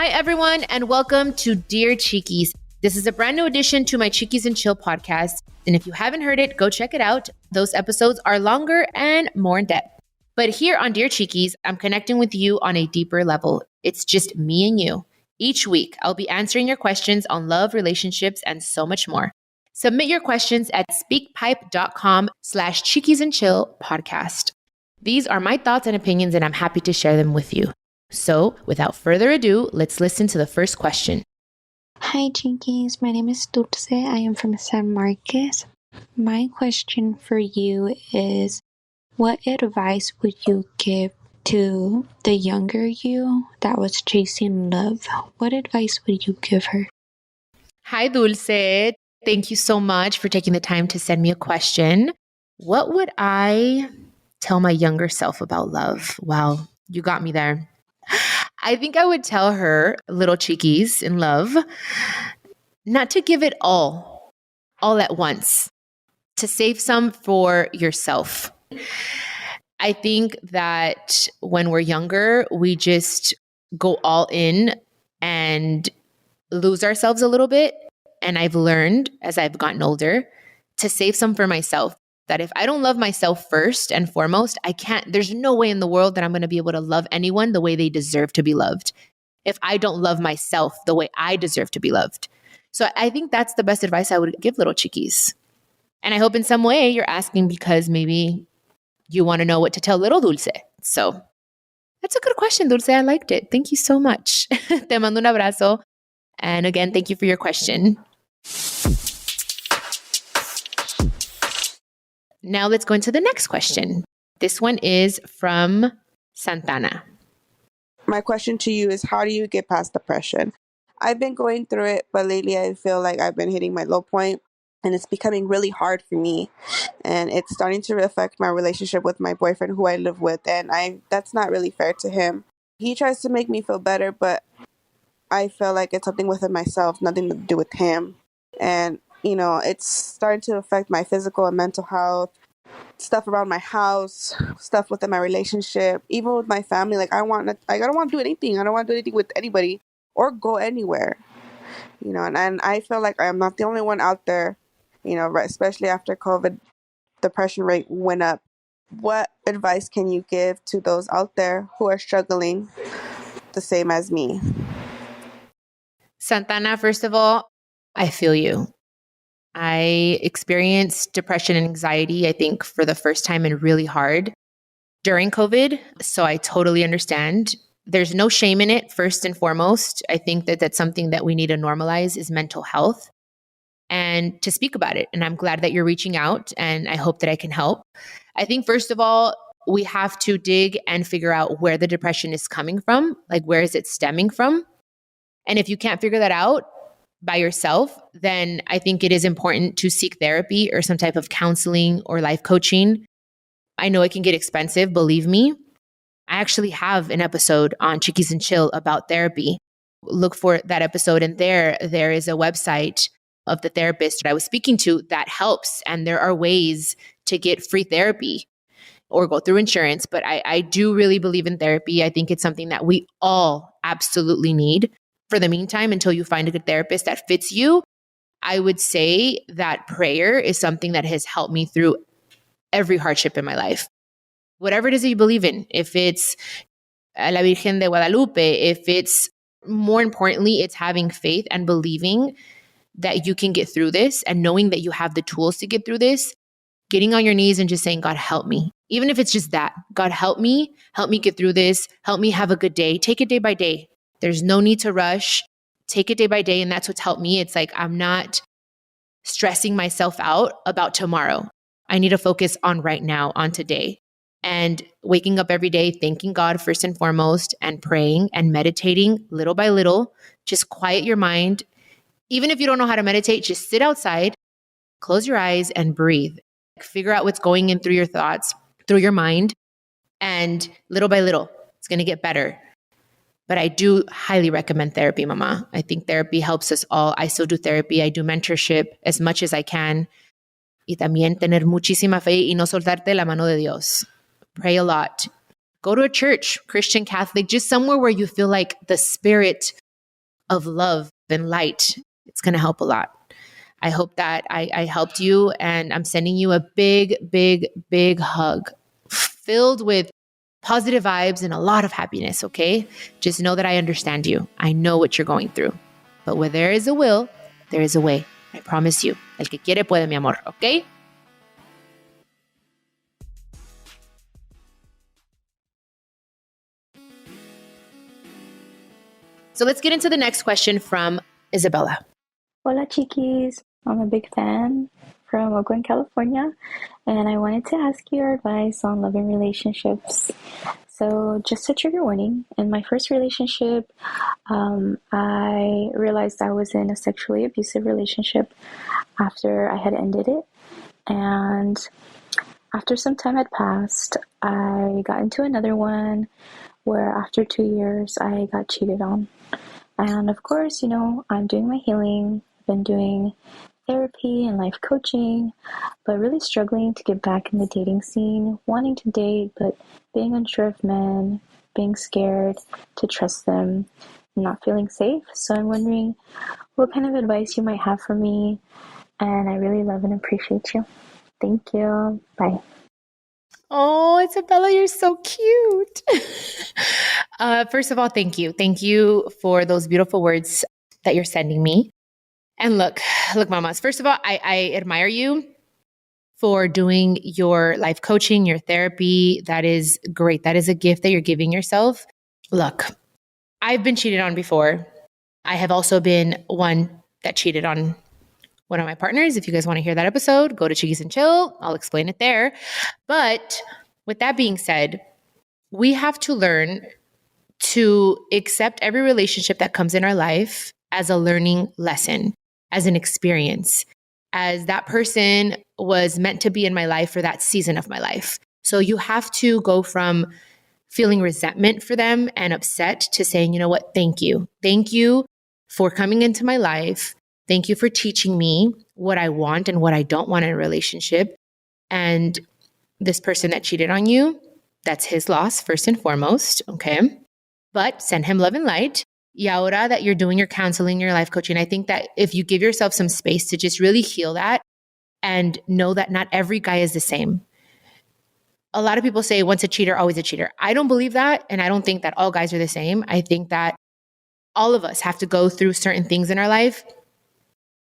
Hi, everyone, and welcome to Dear Chiquis. This is a brand new addition to my Chiquis and Chill podcast. And if you haven't heard it, go check it out. Those episodes are longer and more in depth. But here on Dear Chiquis, I'm connecting with you on a deeper level. It's just me and you. Each week, I'll be answering your questions on love, relationships, and so much more. Submit your questions at speakpipe.com/chiquisandchill podcast. These are my thoughts and opinions, and I'm happy to share them with you. So, without further ado, let's listen to the first question. Hi, Chiquis. My name is Dulce. I am from San Marcos. My question for you is, what advice would you give to the younger you that was chasing love? What advice would you give her? Hi, Dulce. Thank you so much for taking the time to send me a question. What would I tell my younger self about love? Wow, you got me there. I think I would tell her, little Chiquis in love, not to give it all at once, to save some for yourself. I think that when we're younger, we just go all in and lose ourselves a little bit. And I've learned as I've gotten older to save some for myself. That if I don't love myself first and foremost, there's no way in the world that I'm going to be able to love anyone the way they deserve to be loved. If I don't love myself the way I deserve to be loved. So I think that's the best advice I would give little Chiquis. And I hope in some way you're asking because maybe you want to know what to tell little Dulce. So that's a good question, Dulce. I liked it. Thank you so much. Te mando un abrazo. And again, thank you for your question. Now let's go into the next question. This one is from Santana. My question to you is, how do you get past depression? I've been going through it, but lately I feel like I've been hitting my low point and it's becoming really hard for me. And it's starting to affect my relationship with my boyfriend who I live with. And that's not really fair to him. He tries to make me feel better, but I feel like it's something within myself, nothing to do with him. And it's starting to affect my physical and mental health, stuff around my house, stuff within my relationship, even with my family. Like I don't want to do anything. I don't want to do anything with anybody or go anywhere, and I feel like I'm not the only one out there, especially after COVID, depression rate went up. What advice can you give to those out there who are struggling the same as me? Santana, first of all, I feel you. I experienced depression and anxiety, I think, for the first time and really hard during COVID. So I totally understand. There's no shame in it, first and foremost. I think that that's something that we need to normalize is mental health and to speak about it. And I'm glad that you're reaching out and I hope that I can help. I think, first of all, we have to dig and figure out where the depression is coming from. Like, where is it stemming from? And if you can't figure that out by yourself, then I think it is important to seek therapy or some type of counseling or life coaching. I know it can get expensive, believe me. I actually have an episode on Chiquis and Chill about therapy. Look for that episode, and there is a website of the therapist that I was speaking to that helps, and there are ways to get free therapy or go through insurance. But I do really believe in therapy. I think it's something that we all absolutely need. For the meantime, until you find a good therapist that fits you, I would say that prayer is something that has helped me through every hardship in my life. Whatever it is that you believe in, if it's La Virgen de Guadalupe, if it's, more importantly, it's having faith and believing that you can get through this and knowing that you have the tools to get through this, getting on your knees and just saying, God, help me. Even if it's just that, God, help me get through this, help me have a good day. Take it day by day. There's no need to rush. Take it day by day. And that's what's helped me. It's like I'm not stressing myself out about tomorrow. I need to focus on right now, on today. And waking up every day, thanking God first and foremost, and praying and meditating little by little. Just quiet your mind. Even if you don't know how to meditate, just sit outside, close your eyes and breathe. Figure out what's going in through your thoughts, through your mind. And little by little, it's going to get better. But I do highly recommend therapy, Mama. I think therapy helps us all. I still do therapy. I do mentorship as much as I can. Y también tener muchísima fe y no soltarte la mano de Dios. Pray a lot. Go to a church, Christian, Catholic, just somewhere where you feel like the Spirit of love and light. It's going to help a lot. I hope that I helped you, and I'm sending you a big, big, big hug filled with positive vibes and a lot of happiness, okay? Just know that I understand you. I know what you're going through. But where there is a will, there is a way. I promise you. El que quiere puede, mi amor, okay? So let's get into the next question from Isabella. Hola, Chiquis. I'm a big fan from Oakland, California, and I wanted to ask your advice on love and relationships. So, just a trigger warning, in my first relationship, I realized I was in a sexually abusive relationship after I had ended it, and after some time had passed, I got into another one where after 2 years, I got cheated on. And of course, I'm doing my healing, I've been doing therapy and life coaching, but really struggling to get back in the dating scene, wanting to date, but being unsure of men, being scared to trust them, not feeling safe. So I'm wondering what kind of advice you might have for me, and I really love and appreciate you. Thank you. Bye. Oh, Isabella, you're so cute. First of all, thank you. Thank you for those beautiful words that you're sending me. And look, mamas, first of all, I admire you for doing your life coaching, your therapy. That is great. That is a gift that you're giving yourself. Look, I've been cheated on before. I have also been one that cheated on one of my partners. If you guys want to hear that episode, go to Chiquis and Chill. I'll explain it there. But with that being said, we have to learn to accept every relationship that comes in our life as a learning lesson, as an experience, as that person was meant to be in my life for that season of my life. So you have to go from feeling resentment for them and upset to saying, you know what, thank you. Thank you for coming into my life. Thank you for teaching me what I want and what I don't want in a relationship. And this person that cheated on you, that's his loss first and foremost, okay? But send him love and light. Y ahora that you're doing your counseling, your life coaching, I think that if you give yourself some space to just really heal that and know that not every guy is the same. A lot of people say once a cheater, always a cheater. I don't believe that. And I don't think that all guys are the same. I think that all of us have to go through certain things in our life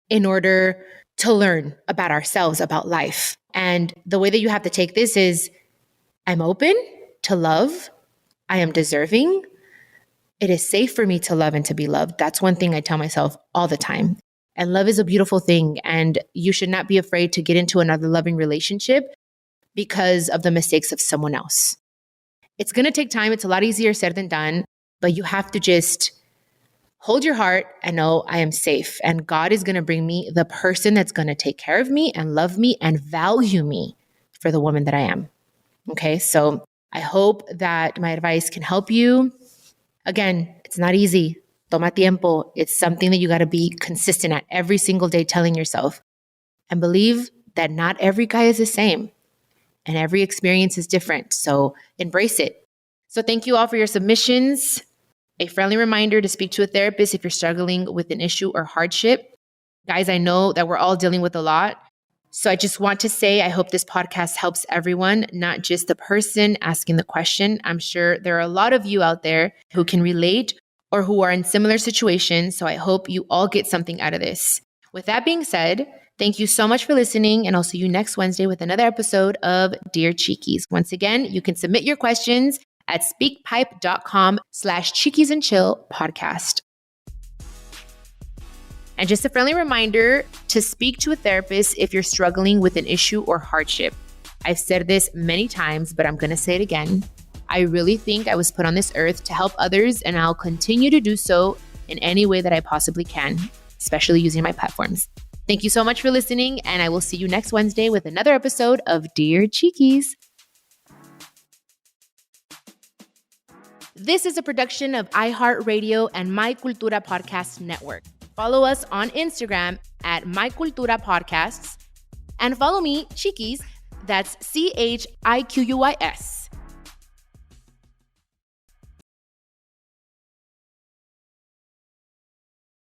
in order to learn about ourselves, about life. And the way that you have to take this is, I'm open to love. I am deserving. It is safe for me to love and to be loved. That's one thing I tell myself all the time. And love is a beautiful thing. And you should not be afraid to get into another loving relationship because of the mistakes of someone else. It's going to take time. It's a lot easier said than done, but you have to just hold your heart and know I am safe. And God is going to bring me the person that's going to take care of me and love me and value me for the woman that I am. Okay, so I hope that my advice can help you. Again, it's not easy. Toma tiempo. It's something that you got to be consistent at every single day, telling yourself. And believe that not every guy is the same. And every experience is different. So embrace it. So thank you all for your submissions. A friendly reminder to speak to a therapist if you're struggling with an issue or hardship. Guys, I know that we're all dealing with a lot. So I just want to say, I hope this podcast helps everyone, not just the person asking the question. I'm sure there are a lot of you out there who can relate or who are in similar situations. So I hope you all get something out of this. With that being said, thank you so much for listening, and I'll see you next Wednesday with another episode of Dear Chiquis. Once again, you can submit your questions at speakpipe.com/Chiquis and Chill podcast. And just a friendly reminder to speak to a therapist if you're struggling with an issue or hardship. I've said this many times, but I'm going to say it again. I really think I was put on this earth to help others, and I'll continue to do so in any way that I possibly can, especially using my platforms. Thank you so much for listening, and I will see you next Wednesday with another episode of Dear Chiquis. This is a production of iHeartRadio and My Cultura Podcast Network. Follow us on Instagram at My Cultura Podcasts and follow me, Chiquis, that's CHIQUIS.